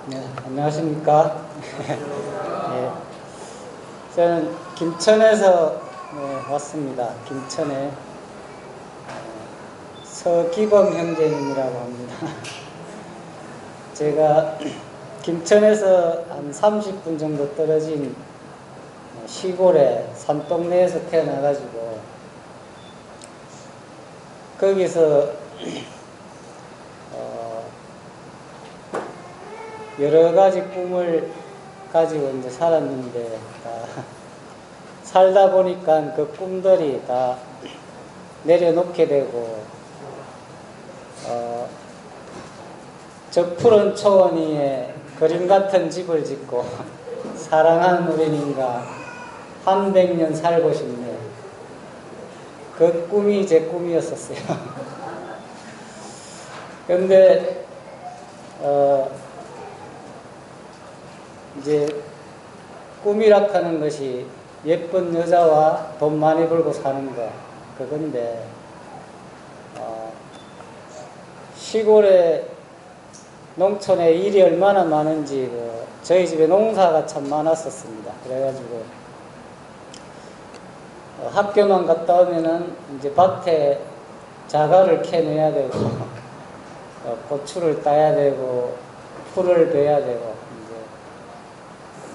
네, 안녕하십니까. 네, 저는 김천에서 왔습니다. 김천에 서기범 형제님이라고 합니다. 제가 김천에서 한 30분 정도 떨어진 시골에 산동네에서 태어나가지고 거기서 여러 가지 꿈을 가지고 이제 살았는데 살다 보니까 그 꿈들이 다 내려놓게 되고 저 푸른 초원 위에 그림 같은 집을 짓고 사랑하는 어린이가 한 100년 살고 싶네. 그 꿈이 제 꿈이었었어요. 근데 이제 꿈이라 하는 것이 예쁜 여자와 돈 많이 벌고 사는 거 그건데 시골에 농촌에 일이 얼마나 많은지 저희 집에 농사가 참 많았었습니다. 그래가지고 학교만 갔다 오면은 이제 밭에 자갈을 캐내야 되고 고추를 따야 되고 풀을 베야 되고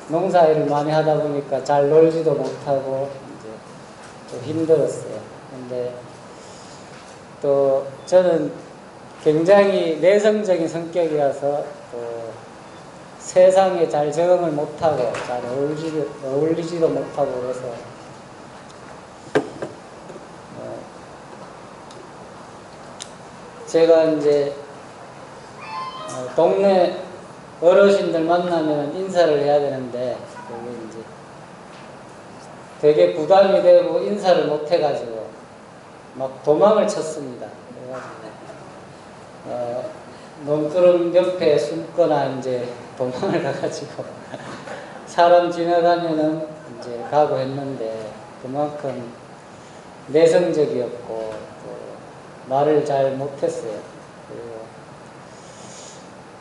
농사일을 많이 하다 보니까 잘 놀지도 못하고 이제 좀 힘들었어요. 근데 또 저는 굉장히 내성적인 성격이라서 또 세상에 잘 적응을 못하고 잘 어울리지도 못하고 그래서 제가 이제 동네 어르신들 만나면 인사를 해야 되는데 그게 이제 되게 부담이 되고 인사를 못 해가지고 막 도망을 쳤습니다. 그래가지고 논두렁 옆에 숨거나 이제 도망을 가가지고 사람 지나가면은 이제 가고 했는데 그만큼 내성적이었고 또 말을 잘 못했어요.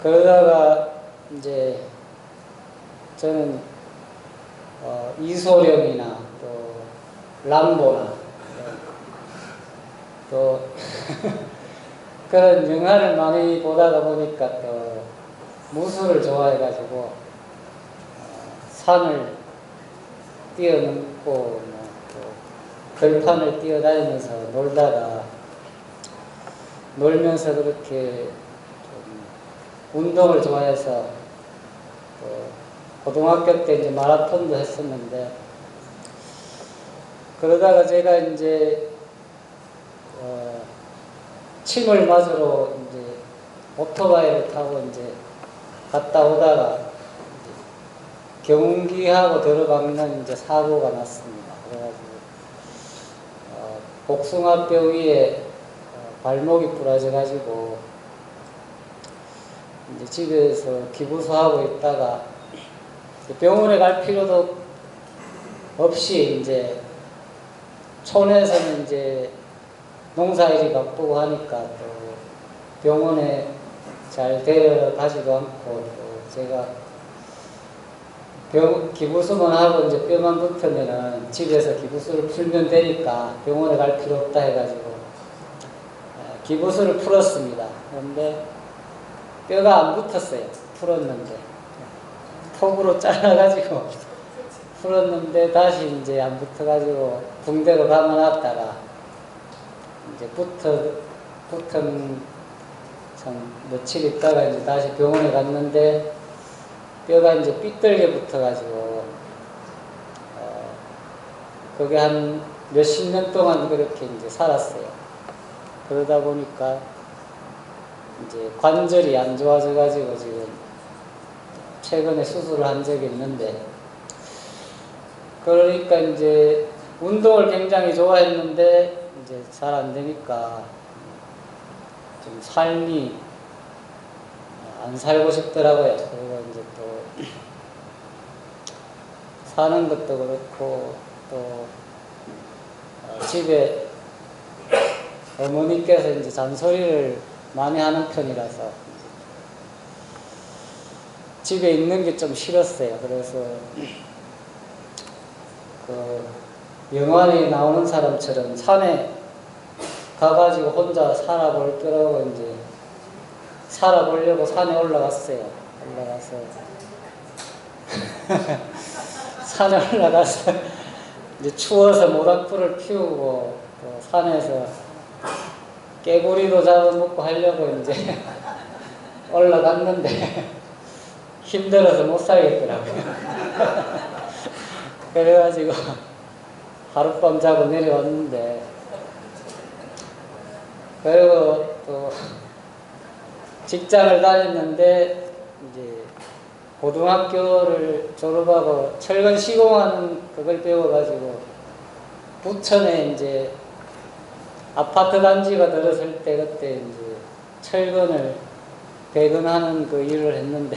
그러다가 이제 저는 이소룡이나 또 람보나 또 그런 영화를 많이 보다가 보니까 또 무술을 좋아해가지고 산을 뛰어넘고 또 들판을 뛰어다니면서 놀면서 그렇게 운동을 좋아해서 또 고등학교 때 이제 마라톤도 했었는데 그러다가 제가 이제 침을 맞으러 이제 오토바이를 타고 이제 갔다 오다가 경운기하고 들어박는 이제 사고가 났습니다. 그래가지고 복숭아뼈 위에 발목이 부러져가지고 이제 집에서 기부소하고 있다가 병원에 갈 필요도 없이 이제 촌에서는 이제 농사일이 바쁘고 하니까 또 병원에 잘 데려가지도 않고 또 제가 기부수만 하고 이제 뼈만 붙으면은 집에서 기부수를 풀면 되니까 병원에 갈 필요 없다 해가지고 기부수를 풀었습니다. 그런데 뼈가 안 붙었어요. 풀었는데 톡으로 잘라가지고 풀었는데 다시 이제 안 붙어가지고 붕대로 감아놨다가 이제 붙은 참 며칠 있다가 이제 다시 병원에 갔는데 뼈가 이제 삐뚤게 붙어가지고 그게 한 몇십 년 동안 그렇게 이제 살았어요. 그러다 보니까 이제 관절이 안 좋아져가지고 지금 최근에 수술을 한 적이 있는데 그러니까 이제 운동을 굉장히 좋아했는데 이제 잘 안 되니까 좀 삶이 안 살고 싶더라고요. 그리고 이제 또 사는 것도 그렇고 또 집에 어머니께서 이제 잔소리를 많이 하는 편이라서 집에 있는 게 좀 싫었어요. 그래서 그 영화에 나오는 사람처럼 산에 가가지고 혼자 살아볼 거라고 이제 살아보려고 산에 올라갔어요. 올라가서 산에 올라가서 이제 추워서 모닥불을 피우고 또 산에서 깨구리도 잡아먹고 하려고 이제 올라갔는데 힘들어서 못 살겠더라고요. 그래가지고 하룻밤 자고 내려왔는데, 그리고 또 직장을 다녔는데 이제 고등학교를 졸업하고 철근 시공하는 그걸 배워가지고 부천에 이제 아파트 단지가 들어설 때 그때 이제 철근을 배근하는 그 일을 했는데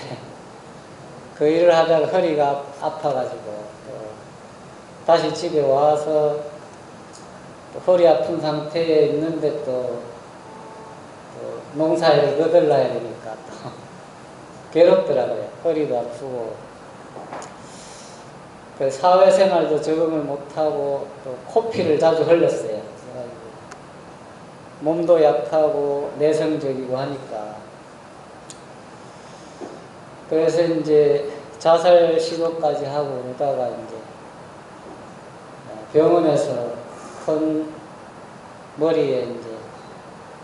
그 일을 하다가 허리가 아파가지고 다시 집에 와서 또 허리 아픈 상태에 있는데 또 농사일을 거들러야 되니까 또 괴롭더라고요. 허리도 아프고 그 사회생활도 적응을 못하고 또 코피를 자주 흘렸어요. 그래가지고 몸도 약하고 내성적이고 하니까 그래서 이제 자살 시도까지 하고 그러다가 이제 병원에서 큰 머리에 이제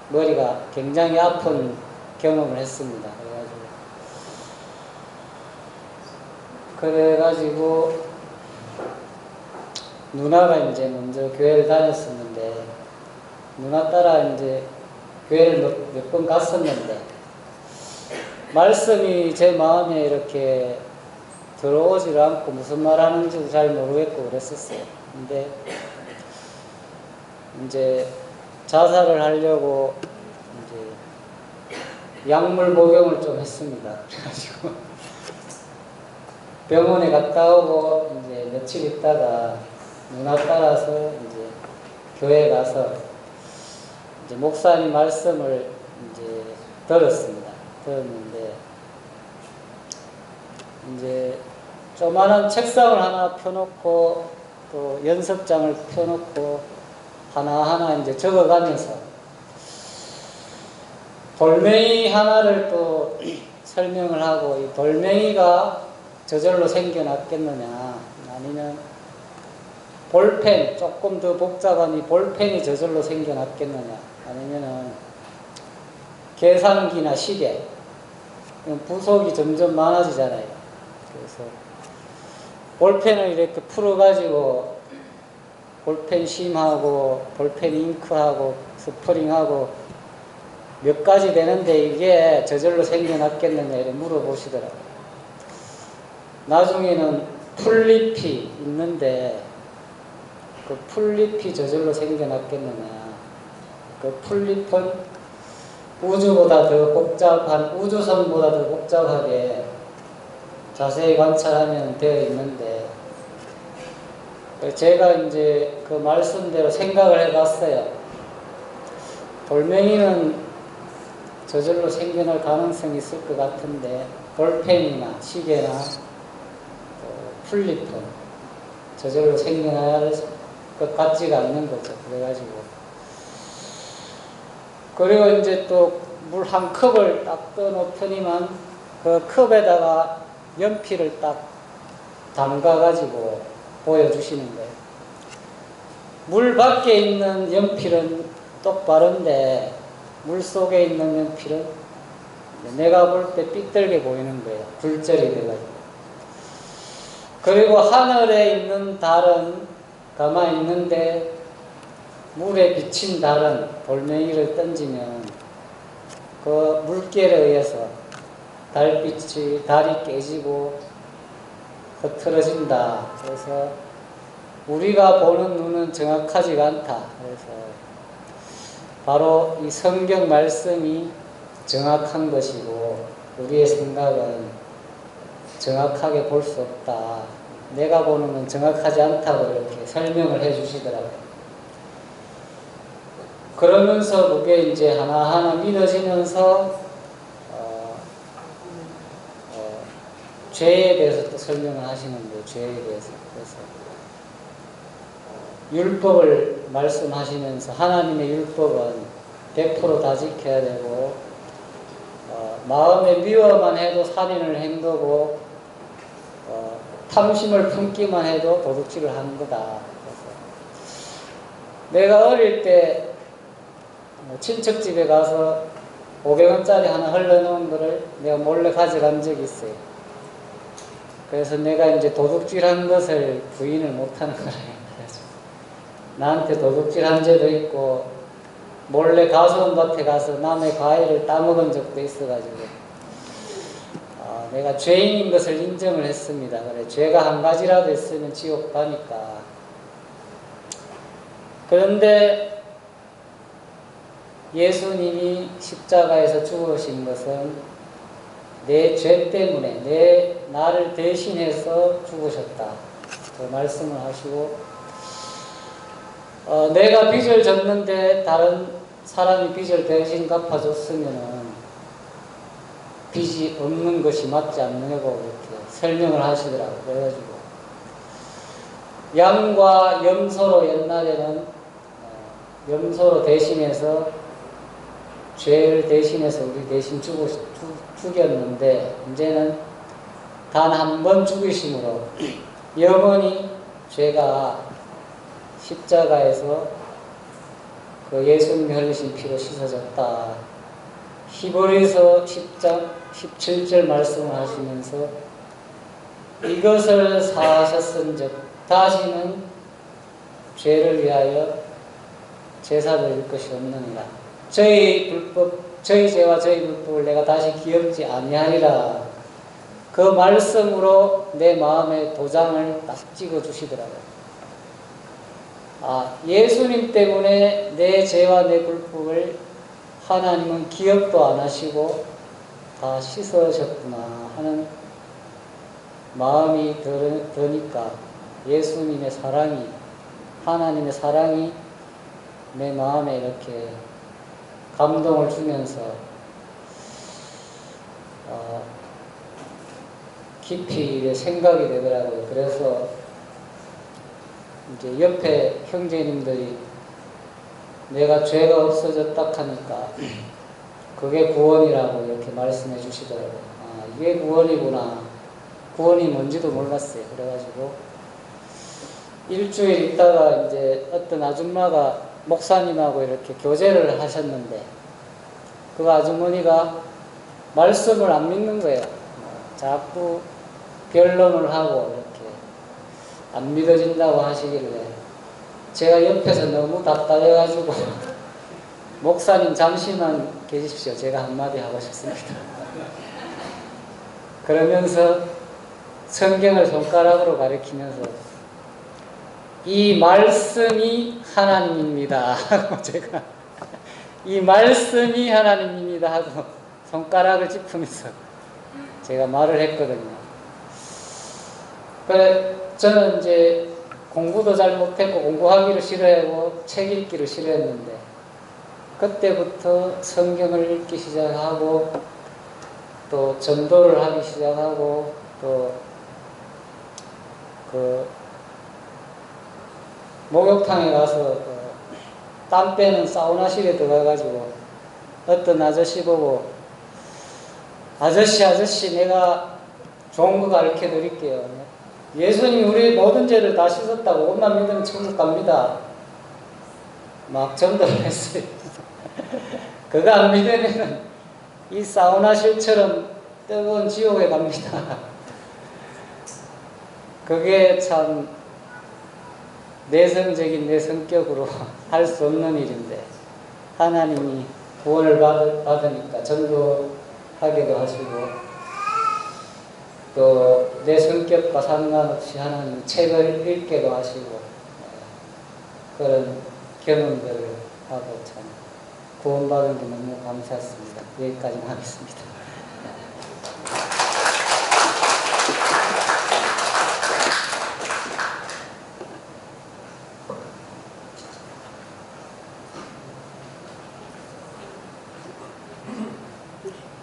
머리가 굉장히 아픈 경험을 했습니다. 그래가지고 누나가 이제 먼저 교회를 다녔었는데 누나 따라 이제 교회를 몇 번 갔었는데 말씀이 제 마음에 이렇게 들어오질 않고 무슨 말 하는지도 잘 모르겠고 그랬었어요. 근데 이제 자살을 하려고 이제 약물 복용을 좀 했습니다. 그래가지고 병원에 갔다 오고 이제 며칠 있다가 누나 따라서 이제 교회에 가서 이제 목사님 말씀을 이제 들었습니다. 들었는데 이제 조그마한 책상을 하나 펴놓고 또 연습장을 펴놓고 하나하나 이제 적어가면서 돌멩이 하나를 또 설명을 하고 이 돌멩이가 저절로 생겨났겠느냐 아니면 볼펜 조금 더 복잡한 이 볼펜이 저절로 생겨났겠느냐 아니면은 계산기나 시계 부속이 점점 많아지잖아요. 그래서 볼펜을 이렇게 풀어가지고 볼펜 심하고 볼펜 잉크하고 스프링하고 몇 가지 되는데 이게 저절로 생겨났겠느냐 이렇게 물어보시더라고요. 나중에는 풀잎이 있는데 그 풀잎이 저절로 생겨났겠느냐. 그 풀잎은 우주보다 더 복잡한, 우주선보다 더 복잡하게 자세히 관찰하면 되어 있는데 제가 이제 그 말씀대로 생각을 해봤어요. 돌멩이는 저절로 생겨날 가능성이 있을 것 같은데 볼펜이나 시계나 풀잎은 저절로 생겨날 것 같지가 않는 거죠. 그래가지고 그리고 이제 또 물 한 컵을 딱 떠놓더니만 그 컵에다가 연필을 딱 담가가지고 보여주시는 거예요. 물 밖에 있는 연필은 똑바른데 물 속에 있는 연필은 내가 볼 때 삐뚤게 보이는 거예요. 굴절이 돼가지고. 그리고 하늘에 있는 달은 가만히 있는데 물에 비친 달은 돌멩이를 던지면 그 물결에 의해서 달이 깨지고 흐트러진다. 그래서 우리가 보는 눈은 정확하지가 않다. 그래서 바로 이 성경 말씀이 정확한 것이고 우리의 생각은 정확하게 볼 수 없다. 내가 보는 눈은 정확하지 않다고 이렇게 설명을 해 주시더라고요. 그러면서 그게 이제 하나하나 믿어지면서 죄에 대해서 또 설명을 하시는 거예요. 죄에 대해서. 그래서 율법을 말씀하시면서 하나님의 율법은 100%다 지켜야 되고 마음에 미워만 해도 살인을 행동하고 탐심을 품기만 해도 도둑질을 하는 거다. 그래서 내가 어릴 때 친척 집에 가서 500원짜리 하나 흘러놓은 거를 내가 몰래 가져간 적이 있어요. 그래서 내가 이제 도둑질한 것을 부인을 못하는 거예요. 나한테 도둑질한 죄도 있고 몰래 가수원밭에 가서 남의 과일을 따먹은 적도 있어가지고 내가 죄인인 것을 인정을 했습니다. 그래, 죄가 한 가지라도 있으면 지옥 가니까. 그런데 예수님이 십자가에서 죽으신 것은 내 죄 때문에 나를 대신해서 죽으셨다. 그 말씀을 하시고 내가 빚을 졌는데 다른 사람이 빚을 대신 갚아줬으면은 빚이 없는 것이 맞지 않느냐고 이렇게 설명을 하시더라고요. 그래가지고 양과 염소로 옛날에는 염소로 대신해서 죄를 대신해서 우리 대신 죽였는데 이제는 단 한 번 죽이심으로 영원히 죄가 십자가에서 그 예수님이 흘리신 피로 씻어졌다. 히브리서 10장 17절 말씀을 하시면서 이것을 사하셨은즉 다시는 죄를 위하여 제사 드릴 것이 없느니라. 저희 죄와 저희 불법을 내가 다시 기억지 아니하리라. 그 말씀으로 내 마음에 도장을 딱 찍어 주시더라고요. 예수님 때문에 내 죄와 내 불법을 하나님은 기억도 안 하시고 다 씻으셨구나 하는 마음이 드니까 예수님의 사랑이, 하나님의 사랑이 내 마음에 이렇게 감동을 주면서 깊이 생각이 되더라고요. 그래서 이제 옆에 형제님들이 내가 죄가 없어졌다 하니까 그게 구원이라고 이렇게 말씀해 주시더라고요. 이게 구원이구나. 구원이 뭔지도 몰랐어요. 그래가지고 일주일 있다가 이제 어떤 아줌마가 목사님하고 이렇게 교제를 하셨는데 그 아주머니가 말씀을 안 믿는 거예요. 자꾸 변론을 하고 이렇게 안 믿어진다고 하시길래 제가 옆에서 너무 답답해가지고 목사님 잠시만 계십시오. 제가 한마디 하고 싶습니다. 그러면서 성경을 손가락으로 가리키면서 이 말씀이 하나님입니다 하고 제가 이 말씀이 하나님입니다 하고 손가락을 짚으면서 제가 말을 했거든요. 그래 저는 이제 공부도 잘 못했고 공부하기를 싫어하고 책 읽기를 싫어했는데 그때부터 성경을 읽기 시작하고 또 전도를 하기 시작하고 또 그 목욕탕에 가서 땀 빼는 사우나실에 들어가가지고 어떤 아저씨 보고 아저씨 내가 좋은 거 가르쳐 드릴게요. 예수님이 우리 모든 죄를 다 씻었다고 옷만 믿으면 천국 갑니다. 막 전도를 했어요. 그거 안 믿으면 이 사우나실처럼 뜨거운 지옥에 갑니다. 그게 참 내성적인 내 성격으로 할 수 없는 일인데 하나님이 구원을 받으니까 전도하기도 하시고 또 내 성격과 상관없이 하나님 책을 읽게도 하시고 그런 경험들을 하고 참 구원받은 게 너무 감사했습니다. 여기까지만 하겠습니다.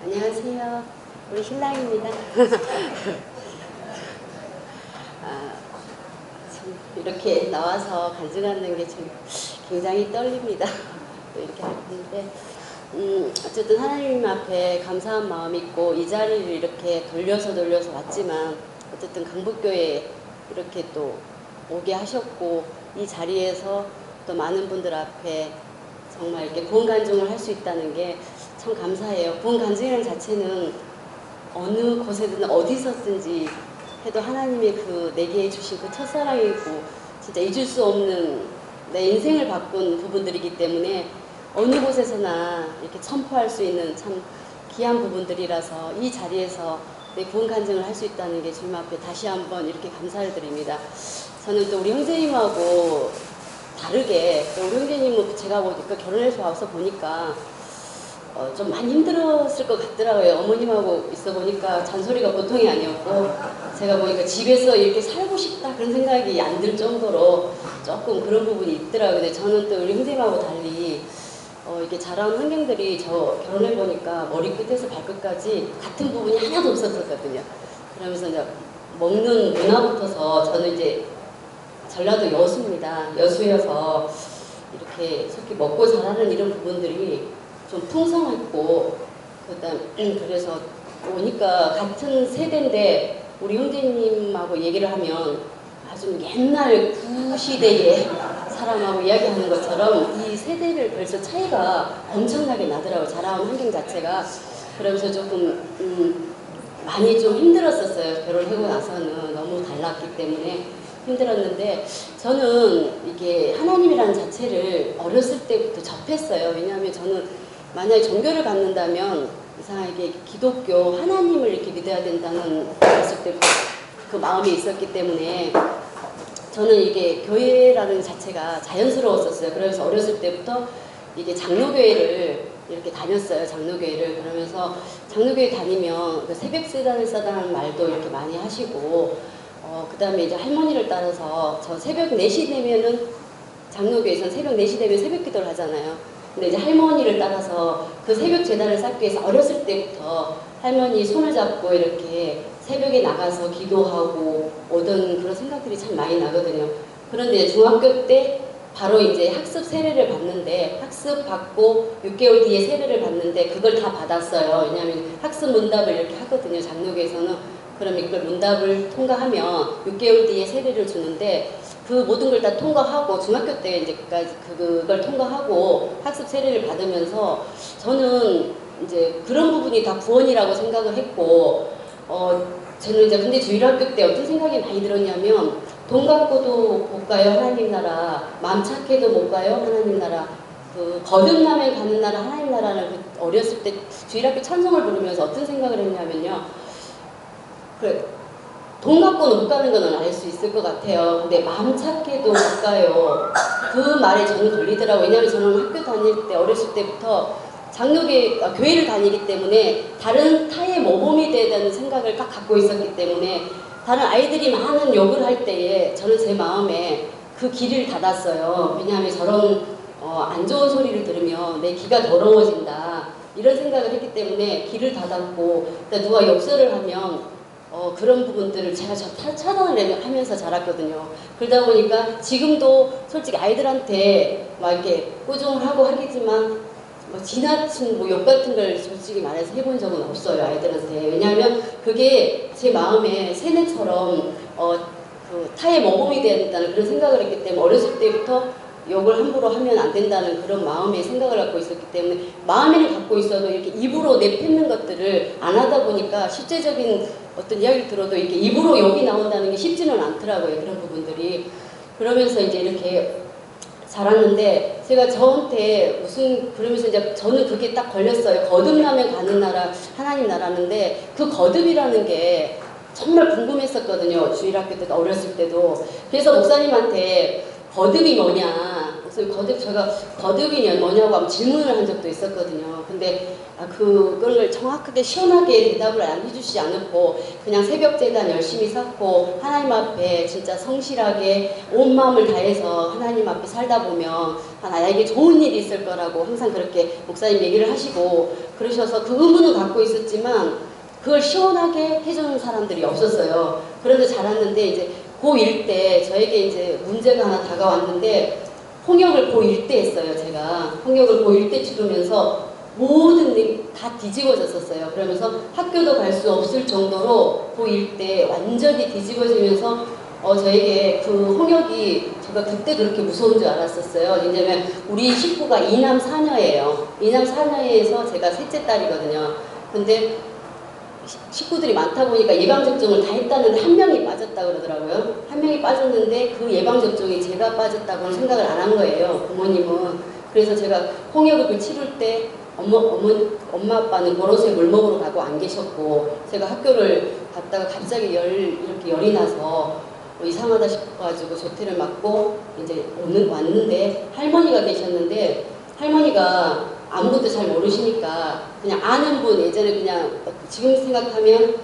안녕하세요. 우리 신랑입니다. 참 이렇게 나와서 간증하는 게 참 굉장히 떨립니다. 또 이렇게 하는데 어쨌든 하나님 앞에 감사한 마음이 있고 이 자리를 이렇게 돌려서 왔지만 어쨌든 강북교회에 이렇게 또 오게 하셨고 이 자리에서 또 많은 분들 앞에 정말 이렇게 구원 간증을 할 수 있다는 게 참 감사해요. 구원 간증이라는 자체는 어느 곳에든 어디서든지 해도 하나님의 그 내게 주신 그 첫사랑이고 진짜 잊을 수 없는 내 인생을 바꾼 부분들이기 때문에 어느 곳에서나 이렇게 선포할 수 있는 참 귀한 부분들이라서 이 자리에서 내 구원 간증을 할 수 있다는 게 주님 앞에 다시 한번 이렇게 감사를 드립니다. 저는 또 우리 형제님하고 다르게 또 우리 형제님은 제가 보니까 결혼해서 와서 보니까 좀 많이 힘들었을 것 같더라고요. 어머님하고 있어 보니까 잔소리가 보통이 아니었고 제가 보니까 집에서 이렇게 살고 싶다 그런 생각이 안 들 정도로 조금 그런 부분이 있더라고요. 근데 저는 또 우리 형제님하고 달리 이렇게 자라온 환경들이 저 결혼해 보니까 머리끝에서 발끝까지 같은 부분이 하나도 없었거든요. 그러면서 이제 먹는 문화부터서 저는 이제 전라도 여수입니다. 여수여서 이렇게 솔직히 먹고 자라는 이런 부분들이 좀 풍성했고 그래서 오니까 같은 세대인데 우리 형제님하고 얘기를 하면 아주 옛날 구시대의 사람하고 이야기하는 것처럼 이 세대를 벌써 차이가 엄청나게 나더라고요. 자라온 환경 자체가. 그러면서 조금 많이 좀 힘들었었어요. 결혼하고 나서는 너무 달랐기 때문에 힘들었는데 저는 이게 하나님이라는 자체를 어렸을 때부터 접했어요. 왜냐하면 저는 만약에 종교를 갖는다면 이상하게 기독교 하나님을 이렇게 믿어야 된다는 어렸을 때부터 그 마음이 있었기 때문에 저는 이게 교회라는 자체가 자연스러웠었어요. 그래서 어렸을 때부터 이게 장로교회를 이렇게 다녔어요. 장로교회를. 그러면서 장로교회 다니면 그 새벽 세단을 싸다는 말도 이렇게 많이 하시고 그 다음에 이제 할머니를 따라서 저 새벽 4시 되면은 장로교회에서는 새벽 4시 되면 새벽 기도를 하잖아요. 근데 이제 할머니를 따라서 그 새벽 제단을 쌓기 위해서 어렸을 때부터 할머니 손을 잡고 이렇게 새벽에 나가서 기도하고 오던 그런 생각들이 참 많이 나거든요. 그런데 중학교 때 바로 이제 학습 세례를 받는데 학습 받고 6개월 뒤에 세례를 받는데 그걸 다 받았어요. 왜냐하면 학습 문답을 이렇게 하거든요. 장로교에서는. 그럼 이걸 문답을 통과하면 6개월 뒤에 세례를 주는데 그 모든 걸 다 통과하고 중학교 때 이제 그걸 통과하고 학습 세례를 받으면서 저는 이제 그런 부분이 다 구원이라고 생각을 했고 저는 이제 근데 주일학교 때 어떤 생각이 많이 들었냐면 돈 갖고도 못 가요 하나님 나라, 마음 착해도 못 가요 하나님 나라, 그 거듭나면 가는 나라 하나님 나라는 그 어렸을 때 주일학교 찬송을 부르면서 어떤 생각을 했냐면요. 그래, 돈 갖고는 못 가는 거는 알 수 있을 것 같아요. 근데 마음 착해도 못 가요. 그 말에 저는 걸리더라고요. 왜냐하면 저는 학교 다닐 때 어렸을 때부터 교회를 다니기 때문에 다른 타의 모범이 돼야 되는 생각을 딱 갖고 있었기 때문에 다른 아이들이 많은 욕을 할 때에 저는 제 마음에 그 길을 닫았어요. 왜냐하면 저런 안 좋은 소리를 들으면 내 귀가 더러워진다 이런 생각을 했기 때문에 길을 닫았고 누가 욕설을 하면 그런 부분들을 제가 차단을 하면서 자랐거든요. 그러다 보니까 지금도 솔직히 아이들한테 막 이렇게 꾸중을 하고 하겠지만 지나친 욕 같은 걸 솔직히 말해서 해본 적은 없어요. 아이들한테. 왜냐하면 그게 제 마음에 세뇌처럼 그 타의 모범이 된다는 그런 생각을 했기 때문에 어렸을 때부터 욕을 함부로 하면 안 된다는 그런 마음의 생각을 갖고 있었기 때문에 마음에는 갖고 있어도 이렇게 입으로 내뱉는 것들을 안 하다 보니까 실제적인 어떤 이야기를 들어도 이렇게 입으로 욕이 나온다는 게 쉽지는 않더라고요. 그런 부분들이. 그러면서 이제 이렇게 자랐는데 제가 저한테 그러면서 이제 저는 그게 딱 걸렸어요. 거듭나면 가는 나라 하나님 나라는데 그 거듭이라는 게 정말 궁금했었거든요. 주일학교 때도 어렸을 때도. 그래서 목사님한테 거듭이 뭐냐. 그래서 제가 거듭이 뭐냐고 하면 질문을 한 적도 있었거든요. 근데 그걸 정확하게 시원하게 대답을 안 해주시지 않았고 그냥 새벽 제단 열심히 쌓고 하나님 앞에 진짜 성실하게 온 마음을 다해서 하나님 앞에 살다 보면 나에게 좋은 일이 있을 거라고 항상 그렇게 목사님 얘기를 하시고 그러셔서 그 의문은 갖고 있었지만 그걸 시원하게 해주는 사람들이 없었어요. 그런데 자랐는데 이제 고1 때 저에게 이제 문제가 하나 다가왔는데 홍역을 고1 때 했어요. 제가 홍역을 고1 때 치르면서 모든 일 다 뒤집어졌었어요. 그러면서 학교도 갈 수 없을 정도로 고1 때 완전히 뒤집어지면서 저에게 그 홍역이 제가 그때 그렇게 무서운 줄 알았었어요. 왜냐면 우리 식구가 2남 4녀예요. 2남 4녀에서 제가 셋째 딸이거든요. 근데 식구들이 많다 보니까 예방접종을 다 했다는데 한 명이 빠졌다 그러더라고요. 한 명이 빠졌는데 그 예방접종이 제가 빠졌다고는 생각을 안 한 거예요. 부모님은. 그래서 제가 홍역을 치를 때 엄마 아빠는 보로새 물 먹으러 가고 안 계셨고 제가 학교를 갔다가 갑자기 이렇게 열이 나서 이상하다 싶어가지고 조퇴를 맞고 이제 왔는데 할머니가 계셨는데 할머니가 아무것도 잘 모르시니까 그냥 아는 분 예전에 그냥 지금 생각하면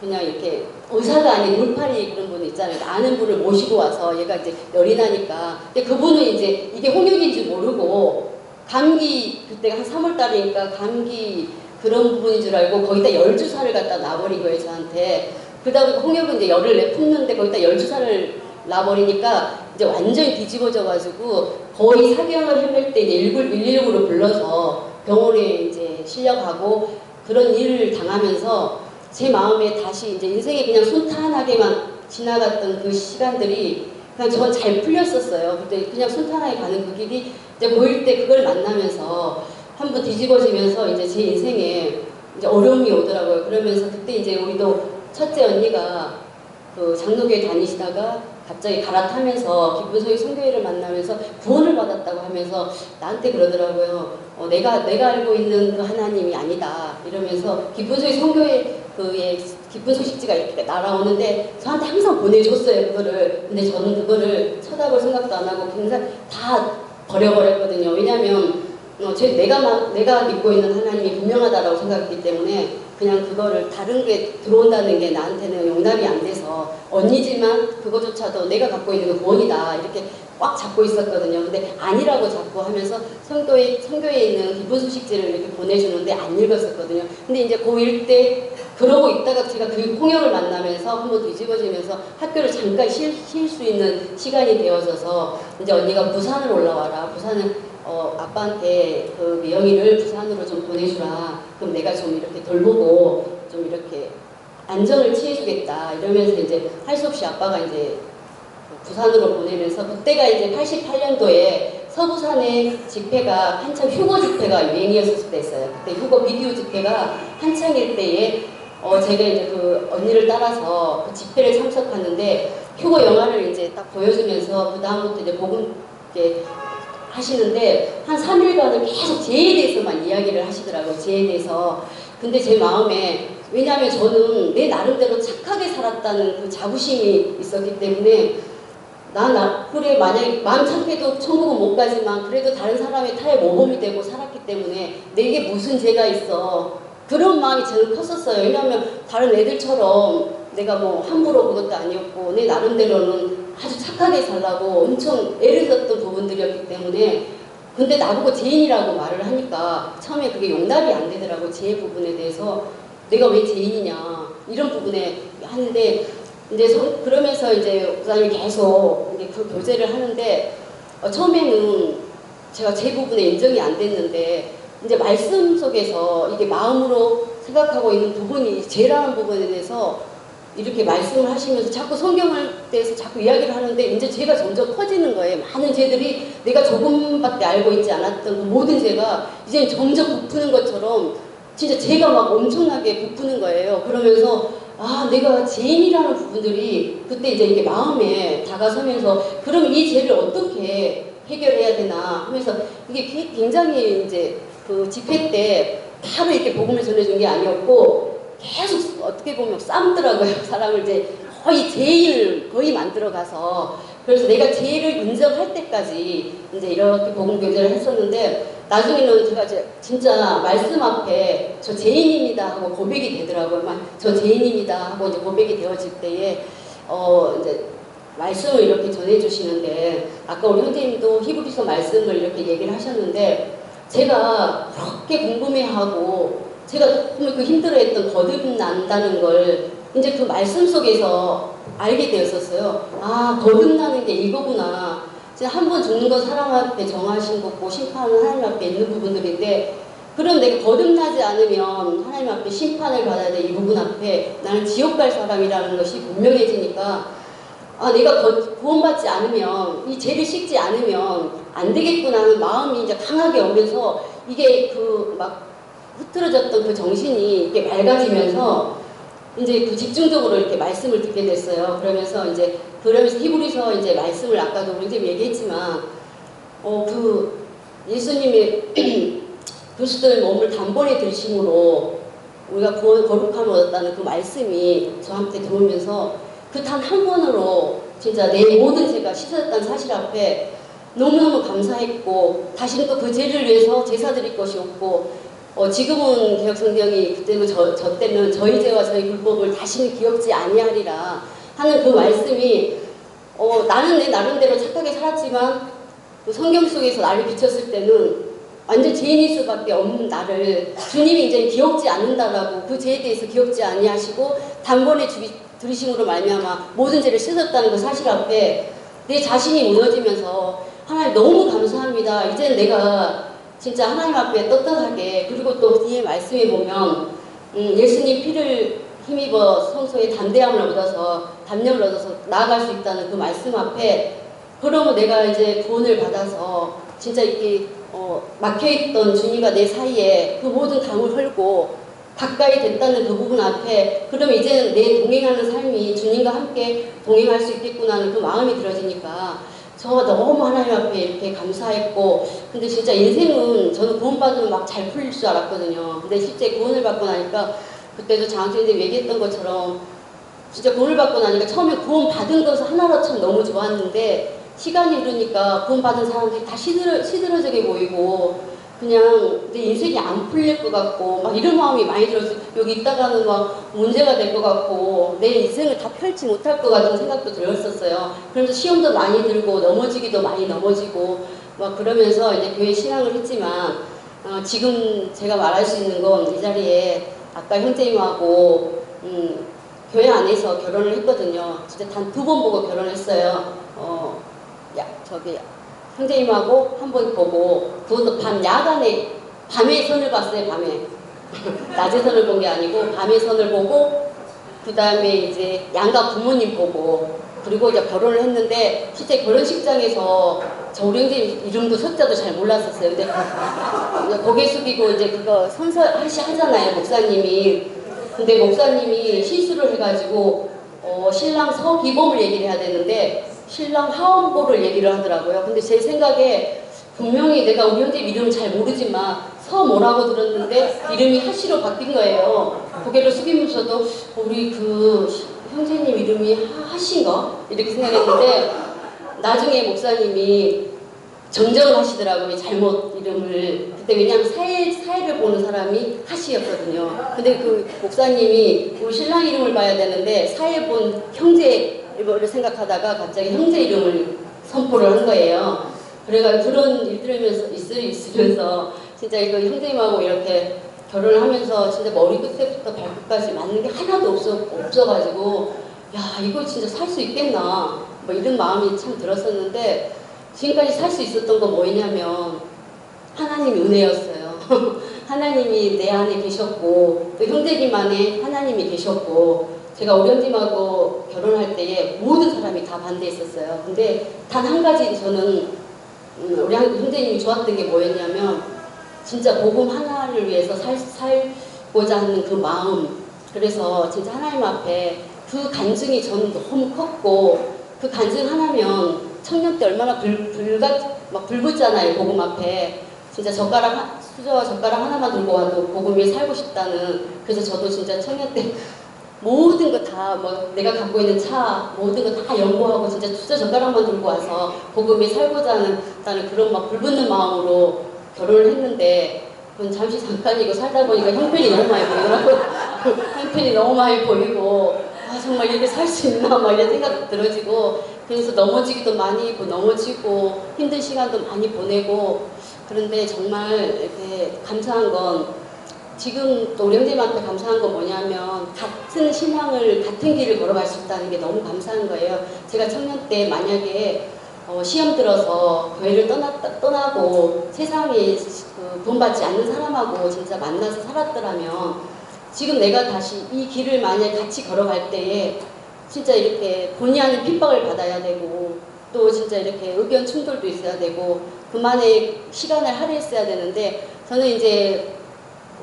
그냥 이렇게 의사가 아닌 울파리 그런 분 있잖아요. 아는 분을 모시고 와서 얘가 이제 열이 나니까 근데 그분은 이제 이게 홍역인지 모르고 감기 그때가 한 3월 달이니까 감기 그런 부분인 줄 알고 거기다 열주사를 갖다 놔버린 거예요 저한테. 그러다 보니까 홍역은 이제 열을 내뿜는데 거기다 열주사를 놔버리니까 이제 완전히 뒤집어져 가지고 거의 사경을 헤맬 때 이제 119를 불러서 병원에 이제 실려가고 그런 일을 당하면서 제 마음에 다시 이제 인생이 그냥 순탄하게만 지나갔던 그 시간들이 그냥 전 잘 풀렸었어요. 그때 그냥 순탄하게 가는 그 길이 이제 고1 때 그걸 만나면서 한번 뒤집어지면서 이제 제 인생에 이제 어려움이 오더라고요. 그러면서 그때 이제 우리도 첫째 언니가 그 장로교회 다니시다가 갑자기 갈아타면서 기쁜소리 선교회를 만나면서 구원을 받았다고 하면서 나한테 그러더라고요. 내가 알고 있는 그 하나님이 아니다. 이러면서 기쁜소리 선교회 그의 기쁜 소식지가 이렇게 날아오는데 저한테 항상 보내줬어요. 그거를. 근데 저는 그거를 쳐다볼 생각도 안 하고 굉장히 다 버려버렸거든요. 왜냐하면 내가 믿고 있는 하나님이 분명하다라고 생각했기 때문에 그냥 그거를 다른 게 들어온다는 게 나한테는 용납이 안 돼서 언니지만 그거조차도 내가 갖고 있는 그 구원이다 이렇게 꽉 잡고 있었거든요. 근데 아니라고 자꾸 하면서 성교에 있는 기쁜 소식지를 이렇게 보내주는데 안 읽었었거든요. 근데 이제 고1 때 그러고 있다가 제가 그 홍역을 만나면서 한번 뒤집어지면서 학교를 잠깐 쉴 수 있는 시간이 되어져서 이제 언니가 부산을 올라와라. 부산은 아빠한테 그 미영이를 부산으로 좀 보내주라. 그럼 내가 좀 이렇게 돌보고 좀 이렇게 안정을 취해주겠다. 이러면서 이제 할 수 없이 아빠가 이제 부산으로 보내면서 그때가 이제 88년도에 서부산의 집회가 한참 휴거 집회가 유행이었을 때였어요. 그때 휴거 비디오 집회가 한창일 때에 제가 이제 그 언니를 따라서 그 집회를 참석하는데 휴거 영화를 이제 딱 보여주면서 그 다음부터 이제 복음 이제 하시는데 한 3일간은 계속 죄에 대해서만 이야기를 하시더라고요. 죄에 대해서. 근데 제 마음에 왜냐하면 저는 내 나름대로 착하게 살았다는 그 자부심이 있었기 때문에 그래 만약에 마음 착해도 천국은 못 가지만 그래도 다른 사람의 탈에 모범이 되고 살았기 때문에 내게 무슨 죄가 있어. 그런 마음이 저는 컸었어요. 왜냐하면 다른 애들처럼 내가 뭐 함부로 그것도 아니었고 내 나름대로는 아주 착하게 살라고 엄청 애를 썼던 부분들이었기 때문에 근데 나보고 죄인이라고 말을 하니까 처음에 그게 용납이 안 되더라고. 죄 부분에 대해서 내가 왜 죄인이냐 이런 부분에 하는데 이제 그러면서 이제 목사님이 계속 이제 그 교제를 하는데 처음에는 제가 제 부분에 인정이 안 됐는데 이제 말씀 속에서 이게 마음으로 생각하고 있는 부분이 죄라는 부분에 대해서 이렇게 말씀을 하시면서 자꾸 성경을 대해서 자꾸 이야기를 하는데 이제 죄가 점점 커지는 거예요. 많은 죄들이 내가 조금밖에 알고 있지 않았던 그 모든 죄가 이제 점점 부푸는 것처럼 진짜 죄가 막 엄청나게 부푸는 거예요. 그러면서 내가 죄인이라는 부분들이 그때 이제 이게 마음에 다가서면서 그럼 이 죄를 어떻게 해결해야 되나 하면서 이게 굉장히 이제 그 집회 때 바로 이렇게 복음을 전해준 게 아니었고 계속 어떻게 보면 싸움더라고요. 사람을 이제 거의 죄인을 거의 만들어가서 그래서 내가 죄를 인정할 때까지 이제 이렇게 복음 교제를 했었는데 나중에는 제가 진짜 말씀 앞에 저 죄인입니다 하고 고백이 되더라고요. 저 죄인입니다 하고 이제 고백이 되어질 때에 이제 말씀을 이렇게 전해주시는데 아까 우리 형제님도 히브리서 말씀을 이렇게 얘기를 하셨는데 제가 그렇게 궁금해하고 제가 정말 그 힘들어했던 거듭난다는 걸 이제 그 말씀 속에서 알게 되었었어요. 아, 거듭나는 게 이거구나. 한 번 죽는 건 사람 앞에 정하신 거고 심판은 하나님 앞에 있는 부분들인데, 그럼 내가 거듭나지 않으면 하나님 앞에 심판을 받아야 돼. 이 부분 앞에 나는 지옥 갈 사람이라는 것이 분명해지니까, 아, 내가 구원받지 않으면, 이 죄를 씻지 않으면 안 되겠구나 하는 마음이 이제 강하게 오면서, 이게 그 막 흐트러졌던 그 정신이 이렇게 맑아지면서 이제 그 집중적으로 이렇게 말씀을 듣게 됐어요. 그러면서 히브리서 이제 말씀을 아까도 우리 좀 얘기했지만, 그 예수님의 그리스도의 몸을 단번에 들심으로 우리가 거룩함을 얻었다는 그 말씀이 저한테 들어오면서, 그 단 한 번으로 진짜 내 모든 죄가 씻어졌다는 사실 앞에 너무너무 감사했고, 다시는 또 그 죄를 위해서 제사 드릴 것이 없고, 지금은 개혁성경이 그때는 저 때는 저희 죄와 저희 불법을 다시는 기억지 아니하리라 하는 그 말씀이, 나는 내 나름대로 착하게 살았지만 그 성경 속에서 나를 비췄을 때는 완전 죄인일 수밖에 없는 나를 주님이 이제 기억지 않는다라고, 그 죄에 대해서 기억지 아니하시고 단번에 들으심으로 말미암아 모든 죄를 씻었다는 그 사실 앞에 내 자신이 무너지면서, 하나님 너무 감사합니다. 이제는 내가 진짜 하나님 앞에 떳떳하게, 그리고 또 뒤에 말씀에 보면 예수님 피를 힘입어 성소에 담대함을 얻어서 담력을 얻어서 나아갈 수 있다는 그 말씀 앞에, 그러면 내가 이제 구원을 받아서 진짜 이렇게 막혀있던 주님과 내 사이에 그 모든 강을 헐고 가까이 됐다는 그 부분 앞에, 그러면 이제는 내 동행하는 삶이 주님과 함께 동행할 수 있겠구나 하는 그 마음이 들어지니까 저 너무 하나님 앞에 이렇게 감사했고, 근데 진짜 인생은 저는 구원받으면 막 잘 풀릴 줄 알았거든요. 근데 실제 구원을 받고 나니까, 그때도 장학생님이 얘기했던 것처럼 진짜 구원을 받고 나니까 처음에 구원 받은 것을 하나로 참 너무 좋았는데, 시간이 흐르니까 구원 받은 사람들이 다 시들어지게 보이고, 그냥 내 인생이 안 풀릴 것 같고 막 이런 마음이 많이 들었어요. 여기 있다가는 막 문제가 될 것 같고 내 인생을 다 펼치 못할 것 같은 생각도 들었었어요. 그래서 시험도 많이 들고 넘어지기도 많이 넘어지고 막 그러면서 이제 교회 신앙을 했지만, 지금 제가 말할 수 있는 건 이 자리에 아까 형제님하고 교회 안에서 결혼을 했거든요. 진짜 단 2번 보고 결혼했어요. 형제님하고 한 번 보고, 그것도 밤에 선을 봤어요. 밤에 낮에 선을 본 게 아니고 밤에 선을 보고, 그 다음에 이제 양가 부모님 보고, 그리고 이제 결혼을 했는데, 실제 결혼식장에서 저 우리 형제님 이름도 석자도 잘 몰랐었어요. 근데 고개 숙이고 이제 그거 하잖아요, 목사님이. 근데 목사님이 실수를 해가지고 신랑 서기범을 얘기를 해야 되는데 신랑 하원보를 얘기를 하더라고요. 근데 제 생각에 분명히 내가 우리 형제 이름을 잘 모르지만 서 뭐라고 들었는데 이름이 하시로 바뀐 거예요. 고개를 숙이면서도 우리 그 형제님 이름이 하신가? 이렇게 생각했는데, 나중에 목사님이 정정을 하시더라고요. 잘못 이름을. 그때 왜냐하면 사회를 보는 사람이 하시였거든요. 근데 그 목사님이 우리 신랑 이름을 봐야 되는데 사회 본 형제 이거를 생각하다가 갑자기 형제 이름을 선포를 한 거예요. 그래가 그런 일들이 있으면서 진짜 이거 형제님하고 이렇게 결혼을 하면서 진짜 머리 끝에부터 발끝까지 맞는 게 하나도 없어가지고, 야, 이거 진짜 살 수 있겠나 뭐 이런 마음이 참 들었었는데, 지금까지 살 수 있었던 건 뭐냐면 하나님의 은혜였어요. 하나님이 내 안에 계셨고, 또 형제님 안에 하나님이 계셨고, 제가 우리 형님하고 결혼할 때에 모든 사람이 다 반대했었어요. 근데 단 한 가지 저는 우리 형제님이 좋았던 게 뭐였냐면, 진짜 복음 하나를 위해서 살고자 하는 그 마음. 그래서 진짜 하나님 앞에 그 간증이 저는 너무 컸고, 그 간증 하나면 청년 때 얼마나 불붙잖아요, 복음 앞에. 진짜 수저와 젓가락 하나만 들고 와도 복음 위에 살고 싶다는. 그래서 저도 진짜 청년 때 모든 거 다 내가 갖고 있는 차 모든 거 다 연구하고 진짜 수저 젓가락만 들고 와서 복음 위에 살고자 하는 그런 막 불붙는 마음으로 결혼을 했는데, 그건 잠깐이고 살다 보니까 형편이 너무 많이 보이더라고요. 형편이 너무 많이 보이고, 아, 정말 이렇게 살 수 있나 막 이런 생각도 들어지고, 그래서 넘어지기도 많이 넘어지고 힘든 시간도 많이 보내고. 그런데 정말 이렇게 감사한 건, 지금 또 우리 형제님한테 감사한 건 뭐냐면 같은 신앙을 같은 길을 걸어갈 수 있다는 게 너무 감사한 거예요. 제가 청년 때 만약에 시험 들어서 교회를 떠나고 세상에 구원받지 않는 사람하고 진짜 만나서 살았더라면 지금 내가 다시 이 길을 만약 같이 걸어갈 때에 진짜 이렇게 본의 아닌 핍박을 받아야 되고 또 진짜 이렇게 의견 충돌도 있어야 되고 그만의 시간을 할애했어야 되는데 저는 이제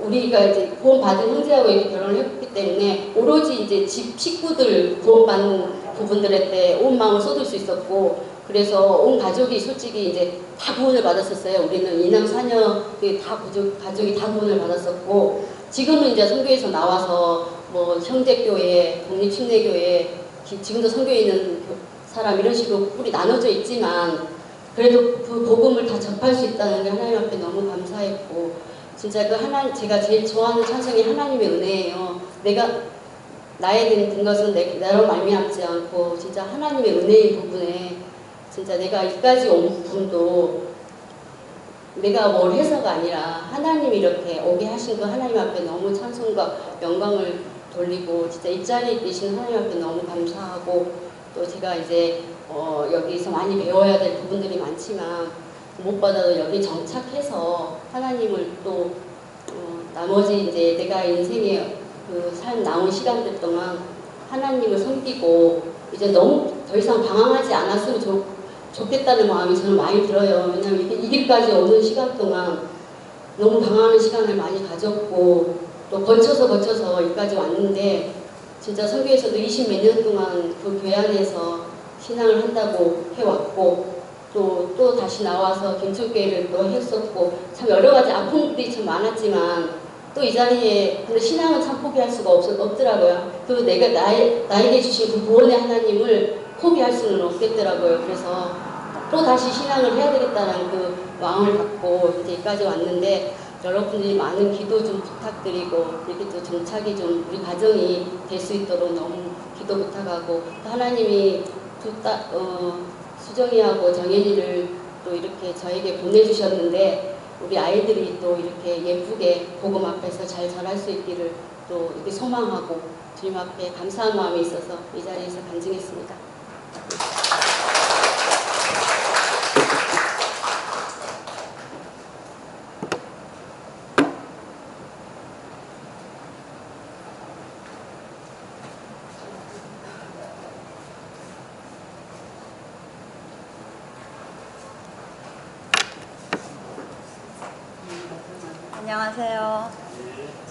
우리가 이제 구원받은 형제하고 이렇게 결혼을 했기 때문에 오로지 이제 집 식구들 구원받는 부분들에 때 온 마음을 쏟을 수 있었고 그래서 온 가족이 솔직히 이제 다 구원을 받았었어요. 우리는 이남 사녀 다 가족이 다 구원을 받았었고 지금은 이제 선교에서 나와서 뭐 형제교회, 독립침례교회 지금도 선교에 있는 사람 이런 식으로 뿔이 나눠져 있지만 그래도 그 복음을 다 접할 수 있다는 게 하나님 앞에 너무 감사했고 진짜 제가 제일 좋아하는 찬송이 하나님의 은혜예요. 나에 든 것은 나로 말미암지 않고 진짜 하나님의 은혜의 부분에 진짜 내가 이까지 온 부분도 내가 뭘 해서가 아니라 하나님이 이렇게 오게 하신 그 하나님 앞에 너무 찬송과 영광을 돌리고 진짜 이 자리에 계신 하나님 앞에 너무 감사하고 또 제가 이제 여기서 많이 배워야 될 부분들이 많지만 무엇보다도 여기 정착해서 하나님을 또 나머지 이제 내가 인생의 그 삶 남은 시간들 동안 하나님을 섬기고 이제 너무 더 이상 방황하지 않았으면 좋겠다는 마음이 저는 많이 들어요. 왜냐하면 이 길까지 오는 시간 동안 너무 방황하는 시간을 많이 가졌고 또 거쳐서 여기까지 왔는데 진짜 선교에서도 20 몇 년 동안 그 교회 안에서 신앙을 한다고 해왔고 또 다시 나와서 김초교회를 또 했었고 참 여러 가지 아픔들이 참 많았지만 또 이 자리에 근데 신앙은 참 포기할 수가 없더라고요. 그 내가 나에게 주신 그 구원의 하나님을 포기할 수는 없겠더라고요. 그래서 또 다시 신앙을 해야 되겠다는 그 마음을 갖고 이제 여기까지 왔는데 여러분들이 많은 기도 좀 부탁드리고 이렇게 또 정착이 좀 우리 가정이 될 수 있도록 너무 기도 부탁하고 또 하나님이 수정이하고 정연이를 또 이렇게 저에게 보내주셨는데 우리 아이들이 또 이렇게 예쁘게 복음 앞에서 잘 자랄 수 있기를 또 이렇게 소망하고 주님 앞에 감사한 마음이 있어서 이 자리에서 간증했습니다. 안녕하세요.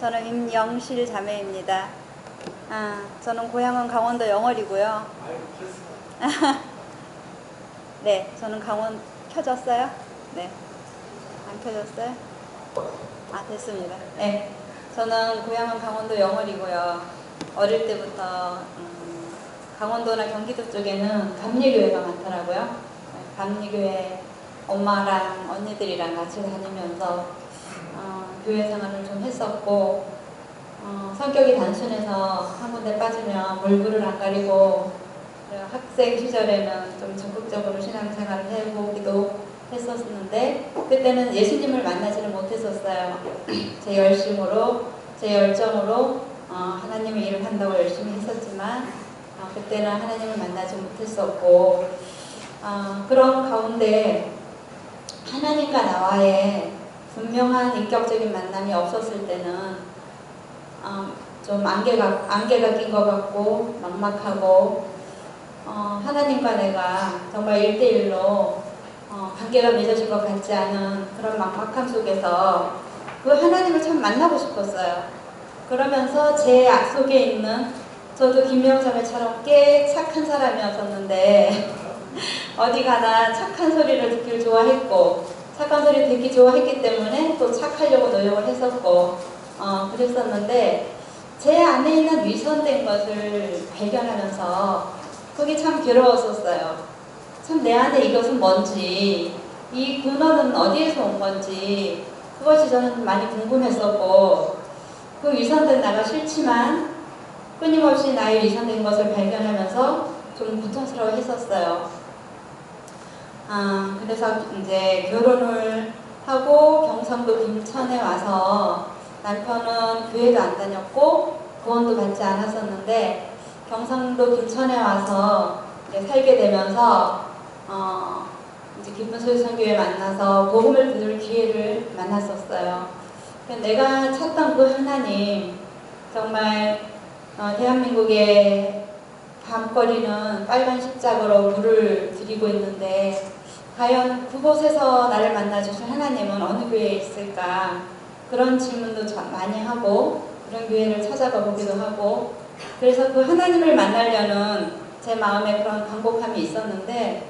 저는 임영실 자매입니다. 저는 고향은 강원도 영월이고요. 네, 저는 켜졌어요? 네. 안 켜졌어요? 됐습니다. 네. 저는 고향은 강원도 영월이고요. 어릴 때부터 강원도나 경기도 쪽에는 감리교회가 많더라고요. 네, 감리교회 엄마랑 언니들이랑 같이 다니면서 교회 생활을 좀 했었고 성격이 단순해서 한 군데 빠지면 물불을 안 가리고 학생 시절에는 좀 적극적으로 신앙생활을 해보기도 했었는데 그때는 예수님을 만나지는 못했었어요. 제 열심으로 제 열정으로 하나님의 일을 한다고 열심히 했었지만 그때는 하나님을 만나지 못했었고 그런 가운데 하나님과 나와의 분명한 인격적인 만남이 없었을 때는 좀 안개가 낀 것 같고 막막하고 하나님과 내가 정말 1대1로 관계가 맺어질 것 같지 않은 그런 막막함 속에서 그 하나님을 참 만나고 싶었어요. 그러면서 제 속에 있는 저도 김명자매처럼 꽤 착한 사람이었었는데 어디 가나 착한 소리를 듣기를 좋아했고 착한 소리 듣기 좋아했기 때문에 또 착하려고 노력을 했었고 그랬었는데 제 안에 있는 위선된 것을 발견하면서 그게 참 괴로웠었어요. 참 내 안에 이것은 뭔지 이 근원은 어디에서 온 건지 그것이 저는 많이 궁금했었고 그 위선된 나가 싫지만 끊임없이 나의 위선된 것을 발견하면서 좀 고통스러워 했었어요. 그래서 이제 결혼을 하고 경상도 김천에 와서 남편은 교회도 안 다녔고 구원도 받지 않았었는데 경상도 김천에 와서 이제 살게 되면서 이제 기쁜 소식 선교회 만나서 복음을 들을 기회를 만났었어요. 내가 찾던 그 하나님, 정말 대한민국의 밤거리는 빨간 십자가로 물을 들이고 있는데 과연 그곳에서 나를 만나주신 하나님은 어느 교회에 있을까? 그런 질문도 많이 하고 그런 교회를 찾아가 보기도 하고, 그래서 그 하나님을 만나려는 제 마음에 그런 간곡함이 있었는데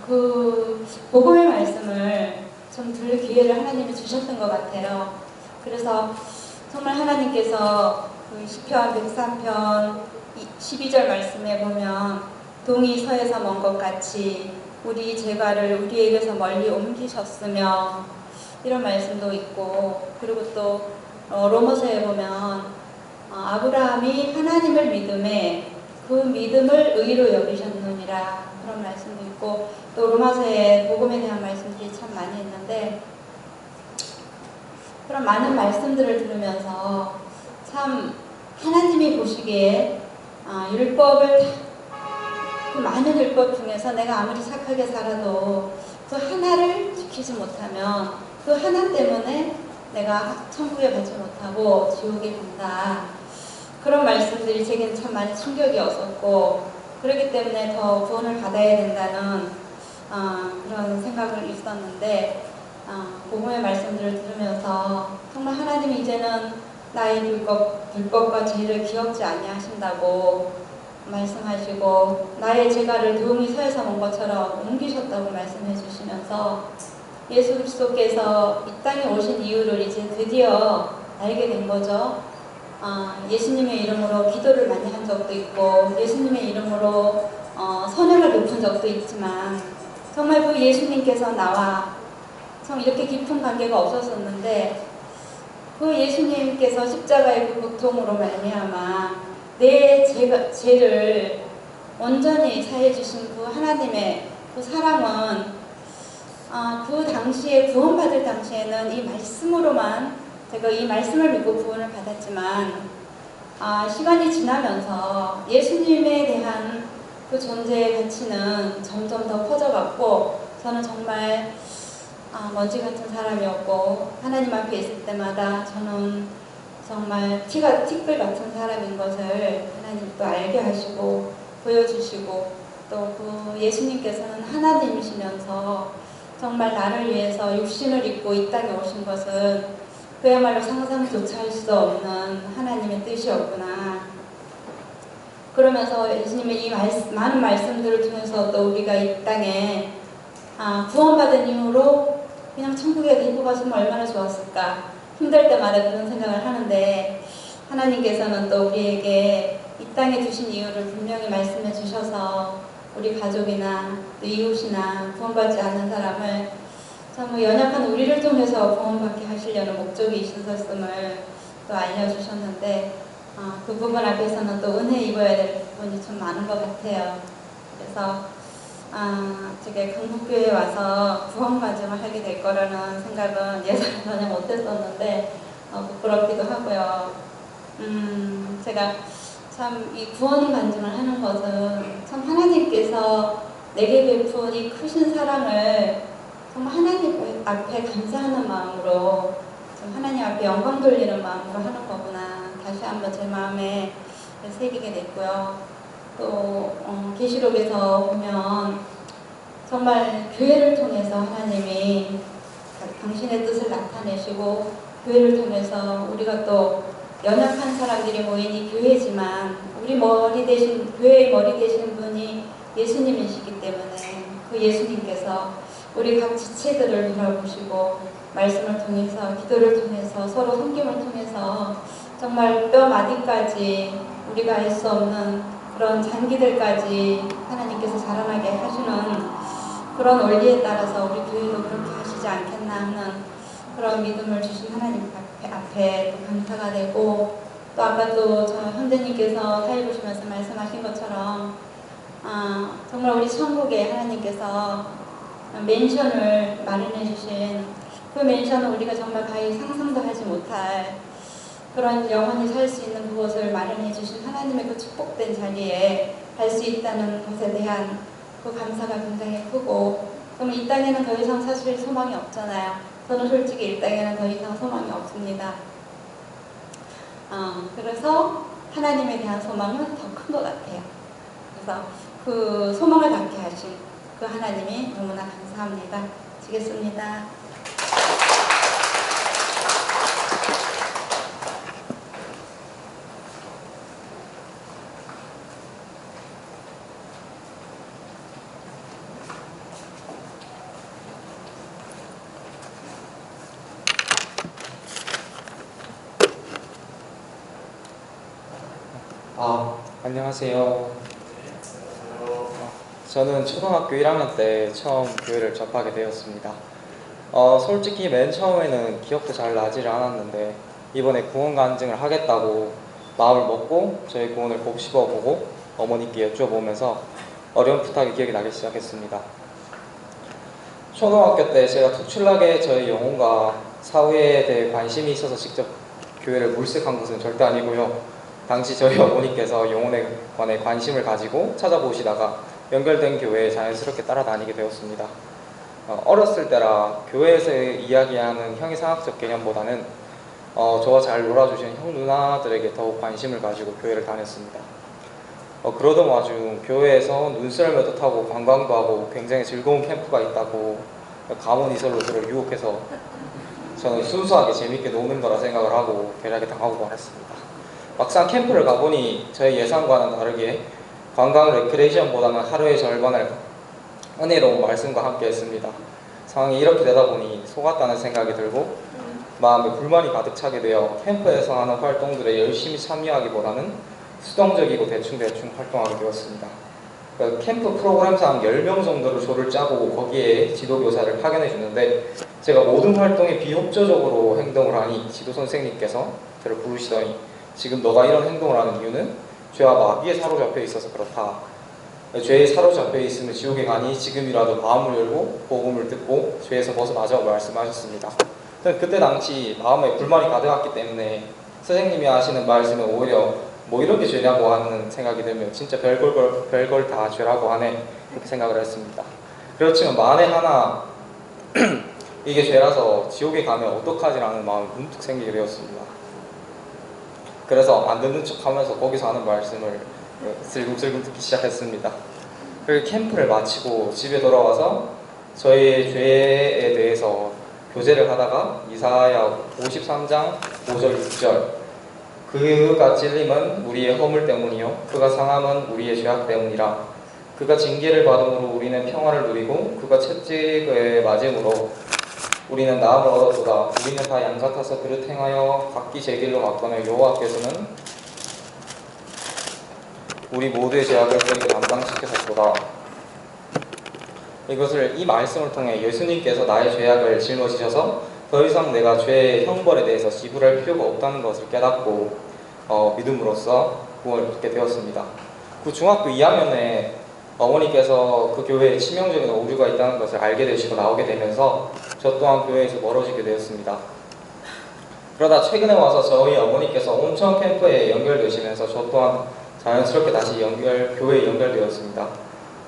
그 복음의 말씀을 좀 들을 기회를 하나님이 주셨던 것 같아요. 그래서 정말 하나님께서 그 시편 103편 12절 말씀에 보면 동이 서에서 먼 것 같이 우리 죄가를 우리에게서 멀리 옮기셨으며, 이런 말씀도 있고, 그리고 또 로마서에 보면 아브라함이 하나님을 믿음에 그 믿음을 의로 여기셨느니라, 그런 말씀도 있고, 또 로마서에 복음에 대한 말씀들이 참 많이 있는데, 그런 많은 말씀들을 들으면서 참 하나님이 보시기에 율법을, 그 많은 율법 중에서 내가 아무리 착하게 살아도 그 하나를 지키지 못하면 그 하나 때문에 내가 천국에 가지 못하고 지옥에 간다. 그런 말씀들이 제게는 참 많이 충격이었었고, 그렇기 때문에 더 구원을 받아야 된다는 그런 생각을 있었는데, 복음의 말씀들을 들으면서 정말 하나님이 이제는 나의 불법과 죄를 기억지 아니하신다고 말씀하시고, 나의 죄가를 도움이 서에서 먼 것처럼 옮기셨다고 말씀해 주시면서, 예수 그리스도께서 이 땅에 오신 이유를 이제 드디어 알게 된 거죠. 예수님의 이름으로 기도를 많이 한 적도 있고, 예수님의 이름으로 선행을 베푼 적도 있지만, 정말 그 예수님께서 나와 참 이렇게 깊은 관계가 없었었는데, 그 예수님께서 십자가의 그 고통으로 말미암아 내 죄를 온전히 사해 주신 그 하나님의 그 사랑은, 그 당시에 구원받을 당시에는 이 말씀으로만, 제가 이 말씀을 믿고 구원을 받았지만, 시간이 지나면서 예수님에 대한 그 존재의 가치는 점점 더 커져갔고, 저는 정말 먼지 같은 사람이었고, 하나님 앞에 있을 때마다 저는 정말 티끌 같은 사람인 것을 하나님 또 알게 하시고 보여주시고, 또 그 예수님께서는 하나님이시면서 정말 나를 위해서 육신을 입고 이 땅에 오신 것은 그야말로 상상조차 할 수 없는 하나님의 뜻이었구나. 그러면서 예수님의 이 많은 말씀들을 통해서 또 우리가 이 땅에 구원받은 이후로 그냥 천국에 데리고 갔으면 얼마나 좋았을까, 힘들 때마다 그런 생각을 하는데, 하나님께서는 또 우리에게 이 땅에 두신 이유를 분명히 말씀해 주셔서 우리 가족이나 또 이웃이나 구원받지 않는 사람을 참 연약한 우리를 통해서 구원받게 하시려는 목적이 있으셨음을 또 알려주셨는데, 그 부분 앞에서는 또 은혜 입어야 될 부분이 좀 많은 것 같아요. 그래서 제가 강북교회에 와서 구원과정을 하게 될 거라는 생각은 예상을 전혀 못했었는데 부끄럽기도 하고요. 제가 참 이 구원 간증을 하는 것은 참 하나님께서 내게 베푼 이 크신 사랑을 정말 하나님 앞에 감사하는 마음으로, 좀 하나님 앞에 영광 돌리는 마음으로 하는 거구나, 다시 한번 제 마음에 새기게 됐고요. 또 계시록에서 보면 정말 교회를 통해서 하나님이 당신의 뜻을 나타내시고, 교회를 통해서 우리가 또 연약한 사람들이 모인 이 교회지만 우리 머리 대신, 교회의 머리 되시는 분이 예수님이시기 때문에 그 예수님께서 우리 각 지체들을 돌아보시고 말씀을 통해서, 기도를 통해서, 서로 섬김을 통해서 정말 뼈마디까지 우리가 알 수 없는 그런 장기들까지 하나님께서 자라나게 하시는 그런 원리에 따라서 우리 교회도 그렇게 하시지 않겠나 하는 그런 믿음을 주신 하나님 앞에 또 감사가 되고, 또 아까 또 저 현대님께서 사회 보시면서 말씀하신 것처럼 정말 우리 천국에 하나님께서 맨션을 마련해 주신 그 맨션은 우리가 정말 가히 상상도 하지 못할 그런 영원히 살 수 있는 그곳을 마련해 주신 하나님의 그 축복된 자리에 갈 수 있다는 것에 대한 그 감사가 굉장히 크고, 그럼 이 땅에는 더 이상 사실 소망이 없잖아요. 저는 솔직히 이 땅에는 더 이상 소망이 없습니다. 그래서 하나님에 대한 소망은 더 큰 것 같아요. 그래서 그 소망을 갖게 하신 그 하나님이 너무나 감사합니다. 지겠습니다. 안녕하세요. 저는 초등학교 1학년 때 처음 교회를 접하게 되었습니다. 솔직히 맨 처음에는 기억도 잘 나지를 않았는데 이번에 구원 간증을 하겠다고 마음을 먹고 저희 구원을 곱씹어보고 어머니께 여쭤보면서 어렴풋하게 기억이 나기 시작했습니다. 초등학교 때 제가 특출나게 저희 영혼과 사회에 대해 관심이 있어서 직접 교회를 물색한 것은 절대 아니고요. 당시 저희 어머니께서 영혼에 관해 관심을 가지고 찾아보시다가 연결된 교회에 자연스럽게 따라다니게 되었습니다. 어렸을 때라 교회에서 이야기하는 형이상학적 개념보다는 저와 잘 놀아주신 형 누나들에게 더욱 관심을 가지고 교회를 다녔습니다. 그러던 와중 교회에서 눈썰매도 타고 관광도 하고 굉장히 즐거운 캠프가 있다고 가문이설로 저를 유혹해서 저는 순수하게 재밌게 노는 거라 생각을 하고 괴락에 당하고 말았습니다. 막상 캠프를 가보니 저의 예상과는 다르게 관광 레크레이션보다는 하루의 절반을 은혜로운 말씀과 함께 했습니다. 상황이 이렇게 되다 보니 속았다는 생각이 들고 마음에 불만이 가득 차게 되어 캠프에서 하는 활동들에 열심히 참여하기보다는 수동적이고 대충대충 활동하게 되었습니다. 캠프 프로그램상 10명 정도로 조를 짜고 거기에 지도교사를 파견해 주는데 제가 모든 활동에 비협조적으로 행동을 하니 지도 선생님께서 저를 부르시더니 지금 너가 이런 행동을 하는 이유는 죄와 마귀에 사로잡혀 있어서 그렇다. 죄에 사로잡혀 있으면 지옥에 가니 지금이라도 마음을 열고 복음을 듣고 죄에서 벗어나자고 말씀하셨습니다. 그때 당시 마음에 불만이 가득했기 때문에 선생님이 하시는 말씀은 오히려 뭐 이런 게 죄냐고 하는 생각이 들면 진짜 별걸 다 죄라고 하네, 그렇게 생각을 했습니다. 그렇지만 만에 하나 이게 죄라서 지옥에 가면 어떡하지라는 마음이 문득 생기게 되었습니다. 그래서 안 듣는 척 하면서 거기서 하는 말씀을 슬금슬금 듣기 시작했습니다. 그리고 캠프를 마치고 집에 돌아와서 저의 죄에 대해서 교제를 하다가 이사야 53장 5절 6절 그가 찔림은 우리의 허물 때문이요 그가 상함은 우리의 죄악 때문이라. 그가 징계를 받음으로 우리는 평화를 누리고 그가 채찍에 맞음으로 우리는 나음을 얻었도다. 우리는 다 양 같아서 그릇 행하여 각기 제 길로 갔거늘 여호와께서는 우리 모두의 죄악을 그에게 담당시켰도다. 이 말씀을 통해 예수님께서 나의 죄악을 짊어지셔서 더 이상 내가 죄의 형벌에 대해서 지불할 필요가 없다는 것을 깨닫고 믿음으로써 구원을 받게 되었습니다. 그 중학교 2학년에 어머니께서 그 교회에 치명적인 오류가 있다는 것을 알게 되시고 나오게 되면서 저 또한 교회에서 멀어지게 되었습니다. 그러다 최근에 와서 저희 어머니께서 온천 캠프에 연결되시면서 저 또한 자연스럽게 다시 교회에 연결되었습니다.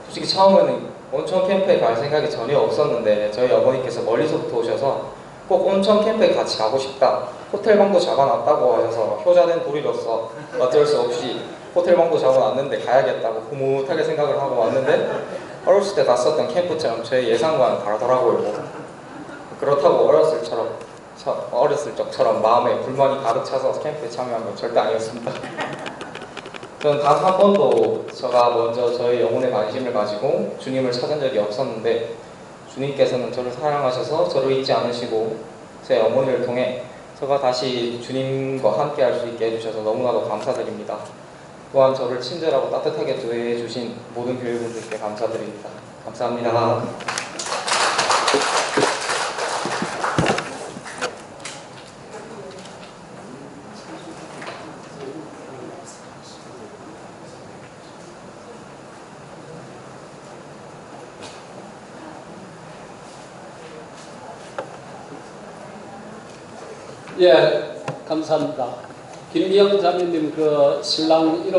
솔직히 처음에는 온천 캠프에 갈 생각이 전혀 없었는데 저희 어머니께서 멀리서부터 오셔서 꼭 온천 캠프에 같이 가고 싶다, 호텔방도 잡아놨다고 하셔서 효자된 도리로서 어쩔 수 없이 호텔방도 잡아놨는데 가야겠다고 흐뭇하게 생각을 하고 왔는데 어렸을 때 갔었던 캠프처럼 제 예상과는 다르더라고요. 그렇다고 어렸을 적처럼 마음에 불만이 가득 차서 캠프에 참여한 건 절대 아니었습니다. 저는 단 한 번도 제가 먼저 저의 영혼에 관심을 가지고 주님을 찾은 적이 없었는데 주님께서는 저를 사랑하셔서 저를 잊지 않으시고 제 어머니를 통해 제가 다시 주님과 함께 할 수 있게 해주셔서 너무나도 감사드립니다. 또한 저를 친절하고 따뜻하게 대해주신 모든 교회분들께 감사드립니다. 감사합니다. 예, 감사합니다. 김미영 자매님 그 신랑 이름